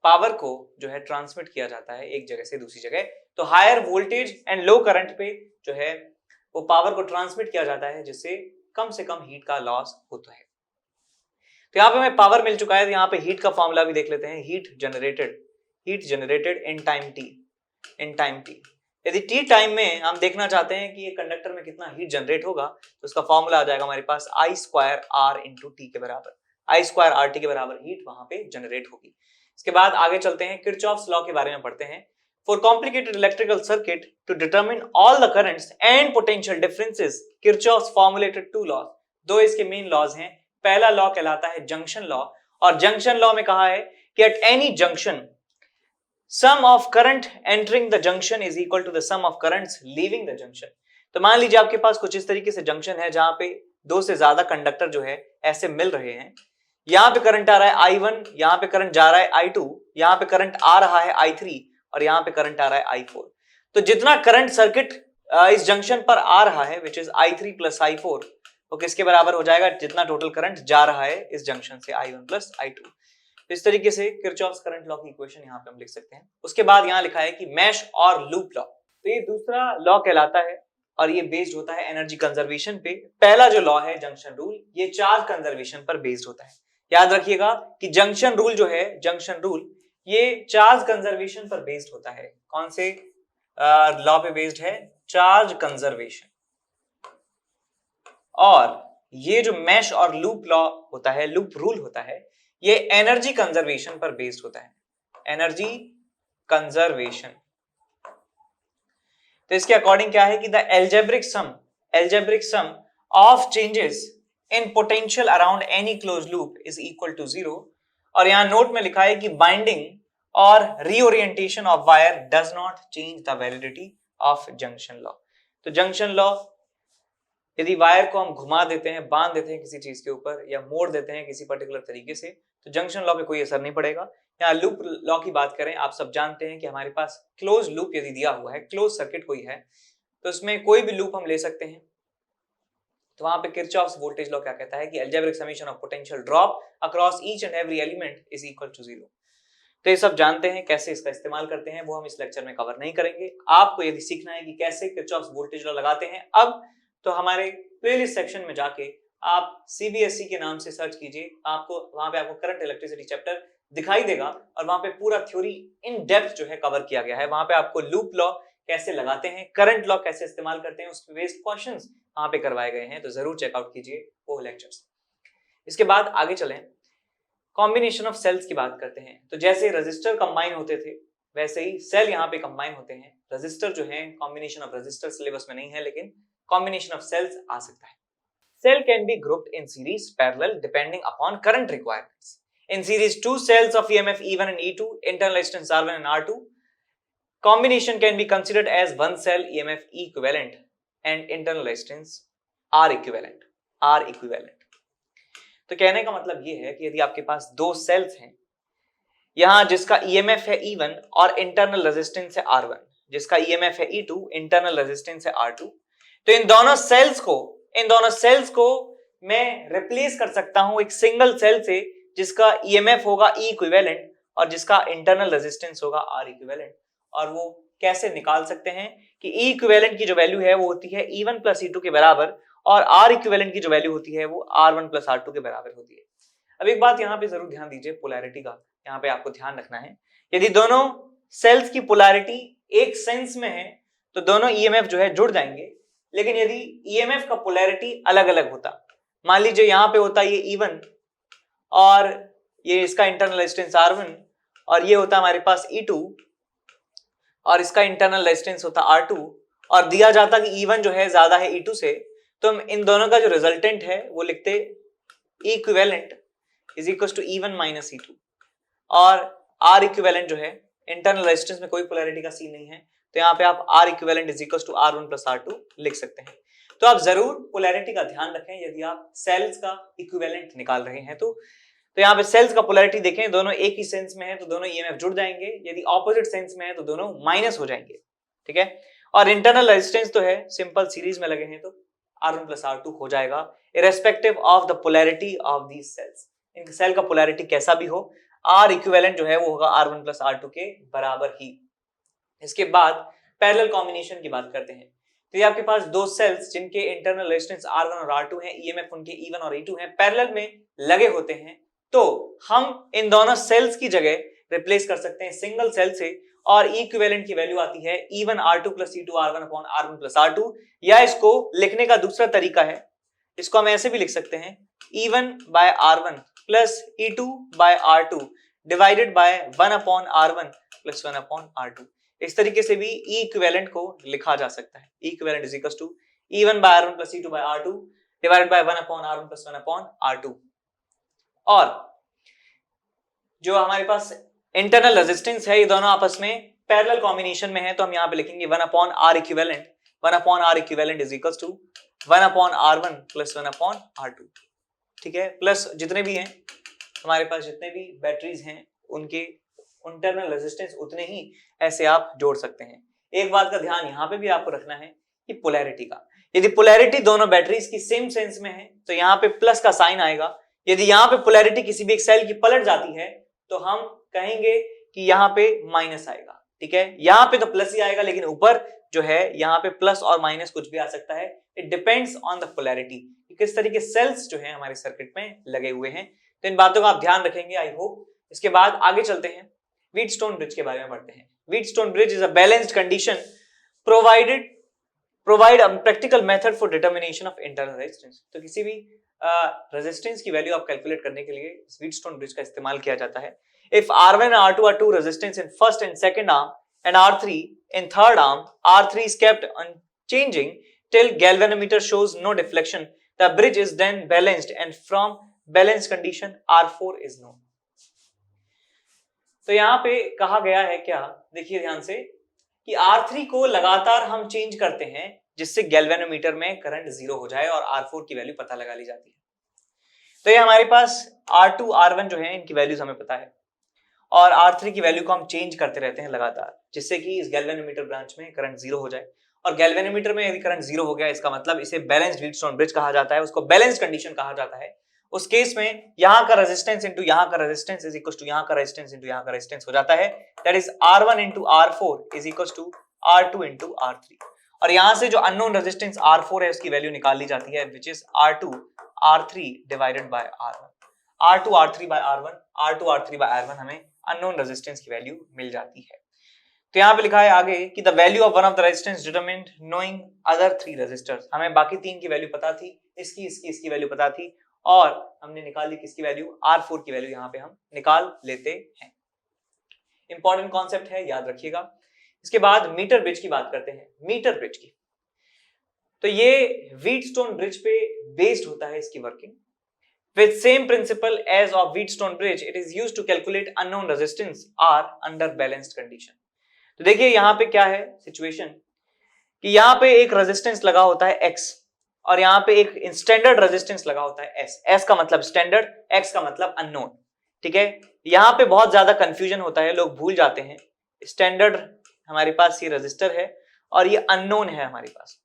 पावर को जो है ट्रांसमिट किया जाता है एक जगह से दूसरी जगह। तो higher voltage and low current पे जो है वो पावर को ट्रांसमिट किया जाता है जिससे कम से कम हीट का लॉस होता है। तो यहाँ पे हमें पावर मिल चुका है, तो यहाँ पे हीट का फॉर्मूला भी देख लेते हैं। Heat generated in time t, in time t। यदि t टाइम में हम देखना चाहते हैं कि ये कंडक्टर में कितना हीट जनरेट होगा, तो उसका फॉर्मूला आ जाएगा हमारे पास I square R into T के बराबर, I स्क्वायर RT के बराबर हीट वहां पे जनरेट होगी। इसके बाद आगे चलते हैं, किरचॉफ्स लॉ के बारे में पढ़ते हैं। For complicated electrical circuit, to determine all the currents and potential differences, Kirchhoff's formulated two laws. दो इसके मेन लॉज हैं. पहला लॉ कहलाता है जंक्शन लॉ, और जंक्शन लॉ में कहा है कि at any junction, sum of current entering the junction is equal to the sum of currents leaving the junction. तो मान लीजिए आपके पास कुछ इस तरीके से जंक्शन है जहां पे दो से ज्यादा कंडक्टर जो है ऐसे मिल रहे हैं. यहां पे करंट आ रहा है I1, यहां पे करंट जा रहा है I2, यहां पे करंट आ रहा है I3 और यहां पे करंट आ रहा है I4. तो जितना करंट सर्किट इस जंक्शन पर आ रहा है which is I3 plus I4, वो किसके बराबर हो जाएगा? जितना टोटल करंट जा रहा है इस जंक्शन से I1 प्लस I2. तो इस तरीके से किरचॉफ्स करंट लॉ की इक्वेशन यहाँ पे हम लिख सकते हैं. उसके बाद यहाँ लिखा है कि मैश और लूप लॉ. तो ये दूसरा लॉ कहलाता है और ये बेस्ड होता है एनर्जी कंजर्वेशन पे. पहला जो लॉ है जंक्शन रूल, ये चार्ज कंजर्वेशन पर बेस्ड होता है. याद रखिएगा कि जंक्शन रूल जो है, जंक्शन रूल ये चार्ज कंजर्वेशन पर बेस्ड होता है. कौन से लॉ पे बेस्ड है? Charge conservation. और ये जो मैश और लूप लॉ होता है, लूप रूल होता है, ये एनर्जी कंजर्वेशन पर बेस्ड होता है. Energy conservation. तो इसके अकॉर्डिंग क्या है कि the algebraic sum of changes in potential around any close loop is equal to 0. और यहां नोट में लिखा है कि बाइंडिंग और reorientation of wire does not change the validity of junction law. तो जंक्शन लॉ, यदि वायर को हम घुमा देते हैं, बांध देते हैं किसी चीज के ऊपर या मोड़ देते हैं किसी पर्टिकुलर तरीके से, तो जंक्शन लॉ पे कोई असर नहीं पड़ेगा. यहाँ लूप लॉ की बात करें, आप सब जानते हैं कि हमारे पास क्लोज लूप यदि दिया हुआ है, क्लोज सर्किट कोई है, तो उसमें कोई भी लूप हम ले सकते हैं. तो वहां पे किरचॉफ्स वोल्टेज लॉ क्या कहता है कि algebraic summation of potential drop across each and every element is equal to 0. तो ये सब जानते हैं, कैसे इसका इस्तेमाल करते हैं वो हम इस लेक्चर में कवर नहीं करेंगे. आपको यदि सीखना है कि कैसे किरचॉफ्स वोल्टेज लॉ लगाते हैं अब, तो हमारे प्लेलिस्ट सेक्शन में जाके आप सीबीएसई के नाम से सर्च कीजिए. आपको वहां पे आपको करंट इलेक्ट्रिसिटी चैप्टर दिखाई देगा और वहां पे पूरा थ्योरी इन डेप्थ जो है कवर किया गया है. वहां पे आपको लूप लॉ कैसे लगाते हैं, करंट लॉ कैसे इस्तेमाल करते हैं, उसके बेस्ड क्वेश्चंस वहां पे करवाए गए हैं. तो जरूर चेकआउट कीजिए वो लेक्चर्स. इसके बाद आगे चलें, कॉम्बिनेशन ऑफ सेल्स की बात करते हैं. तो जैसे रजिस्टर कंबाइन होते थे वैसे ही सेल यहाँ पे कंबाइन होते हैं. रजिस्टर जो है, कॉम्बिनेशन ऑफ रजिस्टर सिलेबस में नहीं है, लेकिन कॉम्बिनेशन ऑफ सेल्स आ सकता है. Cell can be grouped in series parallel depending upon current requirements. In series, two cells of EMF E1 and E2, internal resistance R1 and R2. Combination can be considered as one cell EMF E equivalent and internal resistance R equivalent. तो कहने का मतलब ये है कि यदि आपके पास दो सेल्स हैं, यहां जिसका EMF है E1 और इंटरनल रेजिस्टेंस है R1, जिसका EMF है E2, इंटरनल रेजिस्टेंस है R2, तो इन दोनों सेल्स को मैं रिप्लेस कर सकता हूं एक सिंगल सेल से जिसका EMF होगा E इक्विवेलेंट और जिसका इंटरनल रेजिस्टेंस होगा R इक्विवेलेंट. और वो कैसे निकाल सकते हैं कि E इक्विवेलेंट की जो वैल्यू है वो होती है E1 प्लस E2 के बराबर और R इक्विवेलेंट की जो वैल्यू होती है वो R1 प्लस R2 के बराबर होती है. अब एक बात यहाँ पे जरूर ध्यान दीजिए, पोलैरिटी का यहाँ पे आपको ध्यान रखना है. यदि दोनों सेल्स की पोलैरिटी एक सेंस में है तो दोनों EMF जो है जुड़ जाएंगे. लेकिन यदि EMF का पोलैरिटी अलग अलग होता, मान लीजिए यहाँ पे होता ये E1 और ये इसका इंटरनल रेजिस्टेंस R1 और ये होता हमारे पास E2 और इसका इंटरनल रेजिस्टेंस होता R2 और दिया जाता कि E1 जो है ज्यादा है E2 से, तो हम इन दोनों का जो रिजल्टेंट है वो लिखते E equivalent is equal to E1 minus E2 और R इक्विवेलेंट जो है, इंटरनल रेजिस्टेंस में कोई पोलैरिटी का सीन नहीं है, तो यहाँ पे आप R equivalent is equal to R1 plus R2 लिख सकते हैं. तो आप जरूर पोलैरिटी का ध्यान रखें यदि आप सेल्स का इक्विवेलेंट निकाल रहे हैं. तो यहाँ पे सेल्स का पोलैरिटी देखें, दोनों एक ही सेंस में है तो दोनों EMF जुड़ जाएंगे, यदि ऑपोजिट सेंस में है तो दोनों माइनस हो जाएंगे. ठीक है. और इंटरनल रेजिस्टेंस तो है, सिंपल सीरीज में लगे हैं तो R1 प्लस R2 हो जाएगा irrespective of the polarity of these cells. इन सेल का पोलैरिटी कैसा भी हो, R इक्विवेलेंट जो है वो होगा R1 प्लस R2 के बराबर ही. इसके बाद पैरेलल कॉम्बिनेशन की बात करते हैं. तो ये आपके पास दो सेल्स जिनके इंटरनल रेजिस्टेंस R1 और R2 हैं, EMF उनके E1 और E2 हैं, पैरेलल में लगे होते हैं, तो हम इन दोनों सेल्स की जगह रिप्लेस कर सकते हैं सिंगल सेल से और E इक्विवेलेंट की वैल्यू आती है E1 R2 plus E2 R1 upon R1 plus R2. या इसको लिखने का दूसरा तरीका है, इसको हम ऐसे भी लिख सकते हैं E1 by R1 plus E2 by R2 divided by 1 upon R1 plus 1 upon R2. इस तरीके से भी ई इक्विवेलेंट को लिखा जा सकता है। E equivalent is equal to E1 by R1 plus E2 by R2 divided by 1 upon R1 plus 1 upon R2। और जो हमारे पास इंटरनल रेजिस्टेंस है ये दोनों आपस में पैरेलल कॉम्बिनेशन में है, तो हम यहाँ पे लिखेंगे 1 upon R equivalent, 1 upon R equivalent is equals to 1 upon R1 plus 1 upon R2। ठीक है, प्लस जितने भी हैं हमारे पास, जितने भी बैटरीज हैं उनके इंटरनल रेजिस्टेंस उतने ही ऐसे आप जोड़ सकते हैं। एक बात का ध्यान यहाँ पे भी आपको रखना है कि पोलैरिटी का, यदि पोलैरिटी दोनों बैटरीज की सेम सेंस में है तो यहाँ पे प्लस का साइन आएगा। यदि यहाँ पे पोलैरिटी किसी भी एक सेल की पलट जाती है तो हम कहेंगे कि यहाँ पे माइनस आएगा। ठीक है, यहाँ पे तो प्लस ही आएगा, लेकिन ऊपर जो है यहाँ पे प्लस और माइनस कुछ भी आ सकता है। It depends on the polarity, किस तरीके सेल्स जो है हमारे सर्किट में लगे हुए हैं। तो इन बातों का आप ध्यान रखेंगे, आई होप। इसके बाद आगे चलते हैं, व्हीटस्टोन ब्रिज के बारे में पढ़ते हैं। Wheatstone bridge is a balanced condition provide a practical method for determination of internal resistance. तो किसी भी रेजिस्टेंस की वैल्यू आप कैलकुलेट करने के लिए इस व्हीटस्टोन ब्रिज का इस्तेमाल किया जाता है। If R1 and R2 are two resistance in first and second arm and R3 in third arm, R3 is kept unchanging till galvanometer shows no deflection, the bridge is then balanced and from balanced condition R4 is known। तो यहाँ पे कहा गया है क्या, देखिए ध्यान से, कि R3 को लगातार हम चेंज करते हैं जिससे गैल्वेनोमीटर में करंट 0 हो जाए और R4 की वैल्यू पता लगा ली जाती है। तो ये हमारे पास R2 R1 जो है इनकी वैल्यूज हमें पता है और R3 की वैल्यू को हम चेंज करते रहते हैं लगातार, जिससे कि इस गैल्वेनोमीटर ब्रांच में करंट 0 हो जाए। और गैल्वेनोमीटर में यदि करंट 0 हो गया, इसका मतलब इसे बैलेंस्ड व्हीटस्टोन ब्रिज कहा जाता है, उसको बैलेंस्ड कंडीशन कहा जाता है। उस केस में यहाँ का रेजिस्टेंस इंटू यहाँ का रेजिस्टेंस इज इक्वल टू यहाँ का रेजिस्टेंस इंटू यहाँ का रेजिस्टेंस हो जाता है। That is R1 into R4 is equal to R2 into R3। और यहाँ से जो अननोन रेजिस्टेंस R4 है उसकी वैल्यू निकाल ली जाती है, which is R2 R3 divided by R1। R2 R3 by R1, R2 R3 by R1 हमें अननोन रेजिस्टेंस की वैल्यू मिल जाती है। तो यहाँ पे लिखा है आगे कि the value of one of the resistance determined knowing other 3 resistors. हमें बाकी 3 की वैल्यू पता थी, इसकी वैल्यू पता थी और हमने निकाल ली किसकी वैल्यू, R4 की वैल्यू यहाँ पे हम निकाल लेते हैं। इंपॉर्टेंट कॉन्सेप्ट है, याद रखिएगा। इसके बाद मीटर ब्रिज की बात करते हैं। मीटर ब्रिज की, तो ये व्हीटस्टोन ब्रिज पे बेस्ड होता है इसकी working. With same principle as of Wheatstone bridge, it is used to calculate unknown resistance R under balanced condition। तो देखिए यहाँ पे क्या है सिचुएशन, कि यहाँ पे एक रेजिस्टेंस लगा होता है X और यहाँ पे एक स्टैंडर्ड रेजिस्टेंस लगा होता है S। S का मतलब स्टैंडर्ड, X का मतलब अननोन। ठीक है, यहाँ पे बहुत ज्यादा कंफ्यूजन होता है, लोग भूल जाते हैं। स्टैंडर्ड हमारे पास ये रेजिस्टर है और ये अननोन है हमारे पास।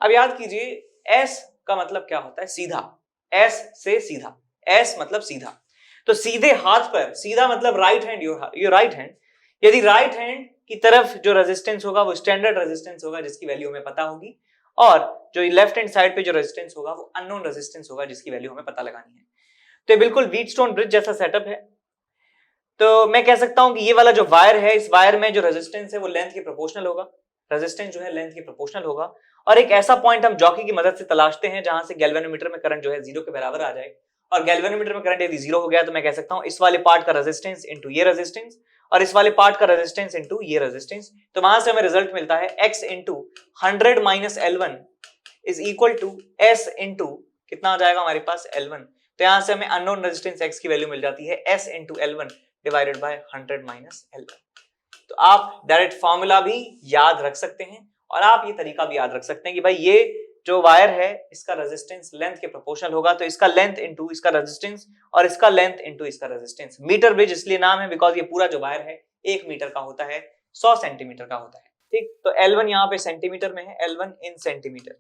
अब याद कीजिए, S का मतलब क्या होता है, सीधा। S से सीधा, S मतलब सीधा। तो सीधे हाथ पर, सीधा मतलब right hand, your right hand. यदि राइट हैंड की तरफ जो रेजिस्टेंस होगा वो स्टैंडर्ड रेजिस्टेंस होगा जिसकी वैल्यू हमें पता होगी, और जो लेफ्ट हैंड साइड पे जो रेजिस्टेंस होगा वो अननोन रेजिस्टेंस होगा जिसकी वैल्यू हमें पता लगानी है। तो ये बिल्कुल व्हीटस्टोन ब्रिज जैसा सेटअप है। तो मैं कह सकता हूं कि ये वाला जो वायर है, इस वायर में जो रेजिस्टेंस है वो लेंथ के प्रोपोर्शनल होगा, रेजिस्टेंस जो है लेंथ के प्रोपोर्शनल होगा। और एक ऐसा पॉइंट हम जॉकी की मदद से तलाशते हैं जहां से गैल्वेनोमीटर में करंट जो है 0 के बराबर आ जाए। और गैल्वेनोमीटर में करंट यदि 0 हो गया तो मैं कह सकता हूं इस वाले पार्ट का रेजिस्टेंस इनटू ये रेजिस्टेंस और इस वाले पार्ट का रेजिस्टेंस इनटू ये रेजिस्टेंस। तो वहां से हमें रिजल्ट मिलता है x into 100 minus L1 is equal to S into कितना आ जाएगा हमारे पास L1। तो यहां से हमें अननोन रेजिस्टेंस x की वैल्यू मिल जाती है S into L1 divided by 100 minus L1। तो आप डायरेक्ट फॉर्मूला भी याद रख सकते हैं और आप ये तरीका भी याद रख सकते हैं कि भाई ये जो वायर है इसका रेजिस्टेंस लेंथ के प्रोपोर्शनल होगा, तो इसका लेंथ इनटू इसका रेजिस्टेंस और इसका लेंथ इनटू इसका रेजिस्टेंस। मीटर ब्रिज इसलिए नाम है बिकॉज ये पूरा जो वायर है 1 मीटर का होता है, 100 सेंटीमीटर का होता है। ठीक, तो L1 यहाँ पे सेंटीमीटर में है, L1 इन सेंटीमीटर।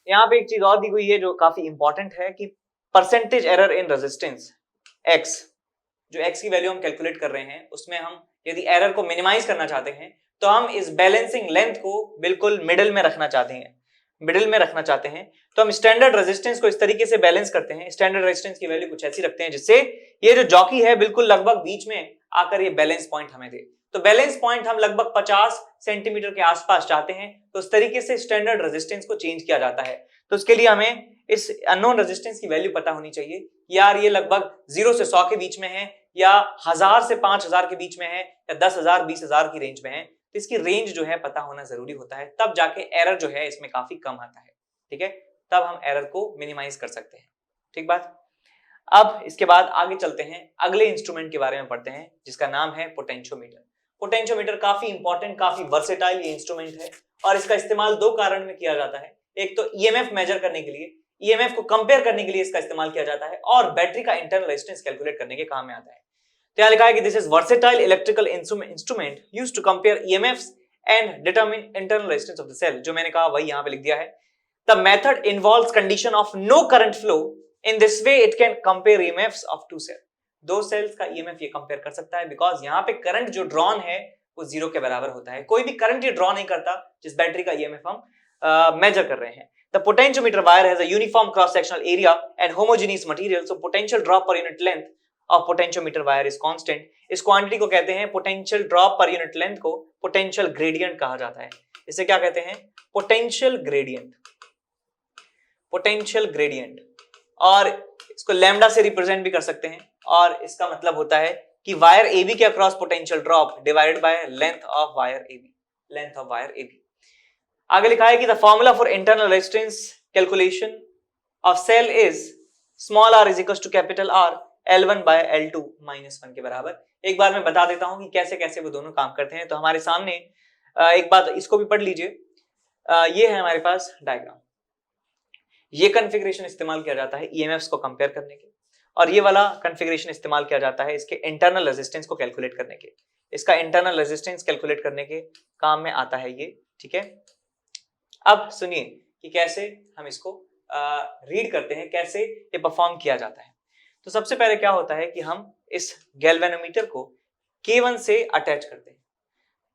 यहाँ पे एक चीज और दी हुई है जो काफी इंपॉर्टेंट है कि percentage error in resistance X, जो X की वैल्यू हम कैलकुलेट कर रहे हैं उसमें हम यदि एरर को मिनिमाइज करना चाहते हैं तो हम इस बैलेंसिंग लेंथ को बिल्कुल मिडिल में रखना चाहते हैं। तो हम स्टैंडर्ड रेजिस्टेंस को इस तरीके से बैलेंस करते हैं, स्टैंडर्ड रेजिस्टेंस की वैल्यू कुछ ऐसी रखते हैं जिससे ये जो जॉकी है बिल्कुल लगभग बीच में आकर ये बैलेंस पॉइंट हमें दे। तो बैलेंस पॉइंट हम लगभग 50 सेंटीमीटर के आसपास चाहते हैं, तो उस तरीके से स्टैंडर्ड रेजिस्टेंस को चेंज किया जाता है। तो उसके लिए हमें इस अननोन रेजिस्टेंस की वैल्यू पता होनी चाहिए कि यार ये लगभग 0 से 100 के बीच में है, या 1000 से 5000 के बीच में है, या 10,000 20,000 की रेंज में है। तो इसकी रेंज जो है पता होना जरूरी होता है, तब जाके एरर जो है इसमें काफी कम आता है। ठीक है, तब हम एरर को मिनिमाइज कर सकते हैं। ठीक बात। अब इसके बाद आगे चलते हैं, अगले इंस्ट्रूमेंट के बारे में पढ़ते हैं जिसका नाम है पोटेंशियोमीटर। पोटेंशियोमीटर काफी इंपॉर्टेंट, काफी वर्सेटाइल ये इंस्ट्रूमेंट है और इसका इस्तेमाल दो कारण में किया जाता है। एक तो ईएमएफ मेजर करने के लिए, ईएमएफ को कंपेयर करने के लिए इसका इस्तेमाल किया जाता है, और बैटरी का इंटरनल रेजिस्टेंस कैलकुलेट करने के काम में आता है। तो यहां लिखा है कि this is versatile electrical instrument used to compare EMFs and determine internal resistance of the cell. जो मैंने कहा वही यहां पे लिख दिया है। The method involves condition of no current flow. In this way it can compare EMFs of two cell. दो सेल्स का ईएमएफ ये कंपेयर कर सकता है, बिकॉज यहाँ पे करंट जो ड्रॉन है वो 0 के बराबर होता है। कोई भी करंट ये ड्रॉ नहीं करता जिस बैटरी का ईएमएफ हम मेजर कर रहे हैं। The potentiometer wire has a uniform cross-sectional area and homogeneous material, so potential drop per unit length of potentiometer wire is constant. इस क्वांटिटी को कहते हैं potential drop per unit length को potential gradient कहा जाता है। इसे क्या कहते हैं? potential gradient, potential gradient। और इसको लैम्डा से रिप्रेजेंट भी कर सकते हैं, और इसका मतलब होता है कि वायर AB के across potential drop divided by length of wire AB, length of wire AB। आगे लिखा है कि the formula for internal resistance calculation of cell is small r is equal to capital R L1 by L2 minus 1 के बराबर। एक बार मैं बता देता हूं कि कैसे कैसे वो दोनों काम करते हैं। तो हमारे सामने एक बात इसको भी पढ़ लीजिए। ये है हमारे पास डायग्राम। ये कॉन्फ़िगरेशन इस्तेमाल किया जाता है ईएमएफ्स को कंपेयर करने के, और ये वाला कॉन्फ़िगरेशन इस्तेमाल किया जाता है इसके इंटरनल रेजिस्टेंस को कैलकुलेट करने के। इसका इंटरनल रेजिस्टेंस कैलकुलेट करने के काम में आता है ये। ठीक है, अब सुनिए कि कैसे हम इसको रीड करते हैं, कैसे ये परफॉर्म किया जाता है। तो सबसे पहले क्या होता है कि हम इस गैल्वेनोमीटर को K1 से अटैच करते हैं,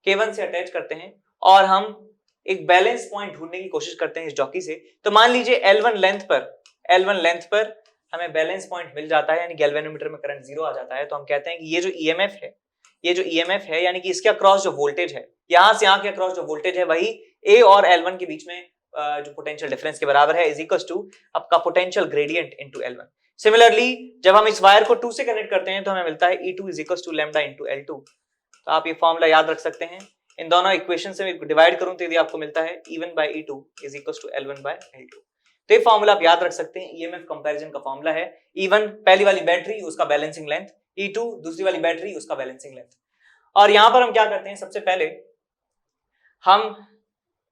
K1 से अटैच करते हैं, और हम एक बैलेंस पॉइंट ढूंढने की कोशिश करते हैं इस जॉकी से। तो मान लीजिए L1 लेंथ पर हमें बैलेंस पॉइंट मिल जाता है, यानी गैल्वेनोमीटर में करंट 0 आ जाता है। तो हम कहते हैं कि ये जो ईएमएफ है, यानी कि इसके अक्रॉस जो वोल्टेज है, यहां से यहां के अक्रॉस जो वोल्टेज है, वही A और L1 के बीच में जो पोटेंशियल डिफरेंस के बराबर है, इज इक्वल टू आपका potential gradient into L1। Similarly जब हम इस वायर को 2 से कनेक्ट करते हैं तो हमें मिलता है E2 is equal to lambda into L2। तो आप ये फॉर्मूला याद रख सकते हैं। इन दोनों इक्वेशन से डिवाइड करूं तो यदि आपको मिलता है E1 by E2 is equal to L1 by L2। तो ये फॉर्मूला आप याद रख सकते हैं। ईएमएफ कंपैरिजन का फॉर्मूला है E1 पहली वाली बैटरी उसका बैलेंसिंग लेंथ, E2 दूसरी वाली बैटरी उसका बैलेंसिंग लेंथ। और यहां पर हम क्या करते हैं, सबसे पहले हम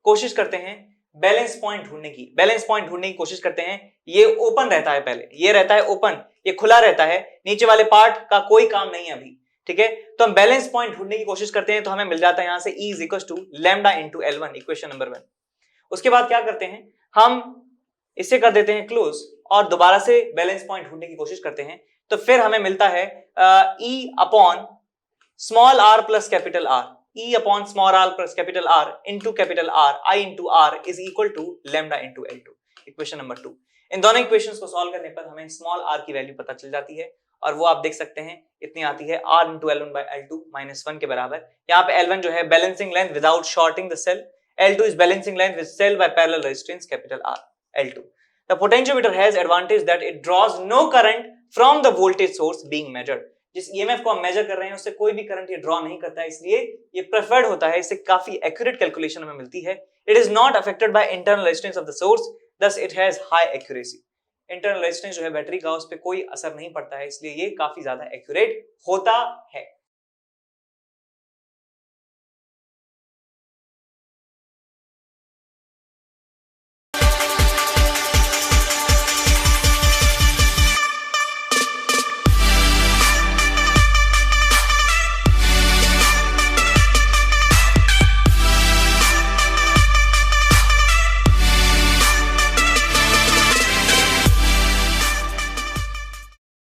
कोशिश करते हैं बैलेंस पॉइंट ढूंढने की कोशिश करते हैं। ये ओपन रहता है, पहले ये रहता है ओपन, ये खुला रहता है, नीचे वाले पार्ट का कोई काम नहीं है अभी। ठीक है, तो हम बैलेंस पॉइंट ढूंढने की कोशिश करते हैं, तो हमें मिल जाता है यहां से E is equal to lambda into L1, equation number 1। उसके बाद क्या करते हैं, हम इसे कर देते हैं क्लोज, और दोबारा से बैलेंस पॉइंट ढूंढने की कोशिश करते हैं। तो फिर हमें मिलता है E upon small r plus capital R, E upon small r plus capital R into capital R, I into R is equal to lambda into L2, equation number 2। इन दोनों इक्वेशंस को सॉल्व करने पर हमें स्मॉल r की value पता चल जाती है, और वो आप देख सकते हैं इतनी आती है R into L1 by L2 minus 1 के बराबर। यहाँ पे L1 जो है balancing length without shorting the cell, L2 is balancing length with cell by parallel resistance capital R L2। The potentiometer has advantage that it draws no current from the voltage source being measured। जिस EMF को हम major कर रहे हैं उससे कोई भी current ये ड्रॉ नहीं करता है, इसलिए ये प्रेफर्ड होता है, इससे काफी एक्यूरेट कैलकुलेशन हमें मिलती है। It is not affected by internal resistance of the source, thus it has high accuracy। Internal resistance जो है बैटरी का, उस पर कोई असर नहीं पड़ता है, इसलिए ये काफी ज्यादा एक्यूरेट होता है।